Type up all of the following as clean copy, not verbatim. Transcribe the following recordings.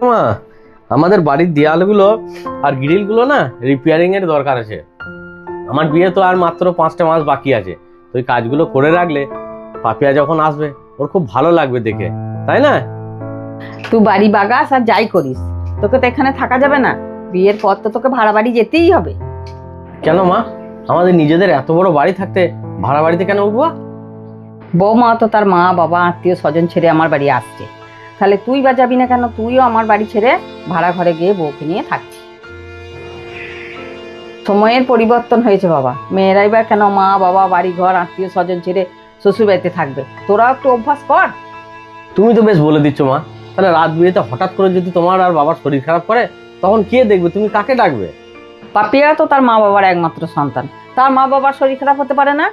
মা, আমাদের বাড়ির দেয়ালগুলো আর গ্রিলগুলো না রিপেয়ারিং এর দরকার আছে। আমার বিয়ে তো আর মাত্র 5টা মাস বাকি আছে। তো এই কাজগুলো করে রাখলে পাপিয়া যখন আসবে ওর খুব ভালো লাগবে দেখে, তাই না? তুই বাড়ি বাগাস আর যাই করিস, তোকে তো এখানে থাকা যাবে না। বিয়ের পর তো তোকে ভাড়া বাড়ি যেতেই হবে। কেন মা, আমাদের নিজেদের এত বড় বাড়ি থাকতে ভাড়া বাড়িতে কেন উঠবো? বৌমা তো তার মা বাবা আত্মীয় স্বজন ছেড়ে আমার বাড়ি আসছে, তাহলে তুই বা যাবি না কেন? তুইও আমার বাড়ি ছেড়ে ভাড়া ঘরে গিয়ে বউকে নিয়ে থাকছিস। সময়ের পরিবর্তন হয়েছে বাবা, মেয়েরাই বা কেন মা বাবা বাড়ি ঘর আত্মীয় স্বজন ছেড়ে শ্বশুর বাড়িতে থাকবে? তোরাও একটু অভ্যাস কর। তুমি তো বেশ বলে দিচ্ছ মা। তাহলে রাত বিয়েতে হঠাৎ করে যদি তোমার আর বাবার শরীর খারাপ করে তখন কে দেখবে? তুমি কাকে ডাকবে? পাপিয়া তো তার মা বাবার একমাত্র সন্তান, তার মা বাবার শরীর খারাপ হতে পারে না?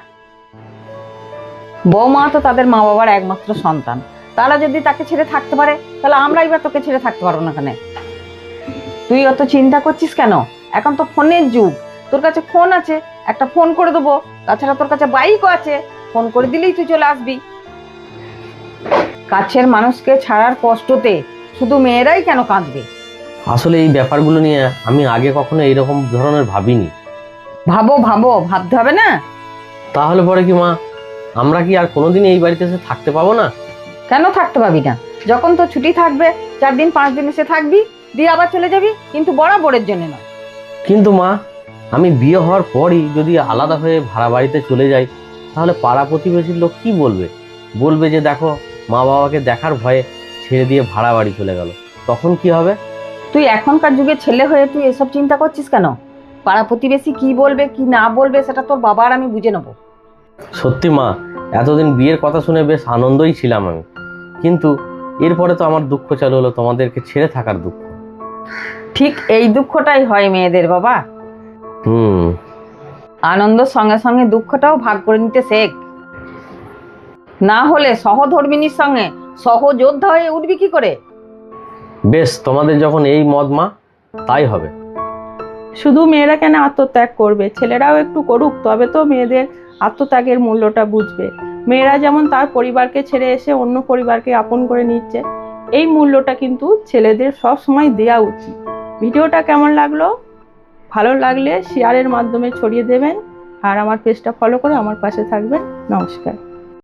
বৌমা তো তাদের মা বাবার একমাত্র সন্তান, তারা যদি তাকে ছেড়ে থাকতে পারে তাহলে আমরাই বা তোকে ছেড়ে থাকতে পারবো না কেন? তুই অত চিন্তা করছিস কেন? এখন তো ফোনের যুগ, তোর কাছে ফোন আছে, একটা ফোন করে দেবো। তাছাড়া তোর কাছে বাইকও আছে, ফোন করে দিলেই তুই চলে আসবি। কাছের মানুষকে ছাড়ার কষ্টতে শুধু মেয়েরাই কেন কাঁদবে? আসলে এই ব্যাপারগুলো নিয়ে আমি আগে কখনো এইরকম ধরনের ভাবিনি। ভাবো ভাবো, ভাবতে হবে না? তাহলে পরে কি মা, আমরা কি আর কোনোদিন এই বাড়িতে এসে থাকতে পাবো না? কেন থাকতে পাবি না? যখন তো ছুটি থাকবে 4 দিন 5 দিন এসে থাকবি, দিয়ে আবার চলে যাবি, কিন্তু বরাবরের জন্য নয়। কিন্তু মা, আমি বিয়ে হওয়ার পরই যদি আলাদা হয়ে ভাড়া বাড়িতে চলে যাই তাহলে পাড়া প্রতিবেশীর লোক কি বলবে? বলবে যে দেখো, মা বাবাকে দেখার ভয়ে ছেড়ে দিয়ে ভাড়া বাড়ি চলে গেল। তখন কি হবে? তুই এখনকার যুগে ছেলে হয়ে তুই এসব চিন্তা করছিস কেন? পাড়া প্রতিবেশী কি বলবে কি না বলবে সেটা তোর বাবার আমি বুঝে নেবো। সত্যি মা, এতদিন বিয়ের কথা শুনে বেশ আনন্দই ছিলাম আমি, কিন্তু এরপরে তো আমার দুঃখ চালু হলো, তোমাদেরকে ছেড়ে থাকার দুঃখ। ঠিক এই দুঃখটাই হয় মেয়েদের বাবা। হুম। আনন্দের সঙ্গে সঙ্গে দুঃখটাও ভাগ করে নিতে শেখ, না হলে সহধর্মিনীর সঙ্গে সহযোদ্ধা হয়ে উঠবি কি করে? বেশ, তোমাদের যখন এই মত মা, তাই হবে। শুধু মেয়েরা কেন আত্মত্যাগ করবে, ছেলেরাও একটু করুক, তবে তো মেয়েদের আত্মত্যাগের মূল্যটা বুঝবে। মেয়েরা যেমন তার পরিবারকে ছেড়ে এসে অন্য পরিবারকে আপন করে নিচ্ছে, এই মূল্যটা কিন্তু ছেলেদের সব সময় দেওয়া উচিত। ভিডিওটা কেমন লাগলো? ভালো লাগলে শেয়ারের মাধ্যমে ছড়িয়ে দেবেন, আর আমার পেজটা ফলো করে আমার পাশে থাকবেন। নমস্কার।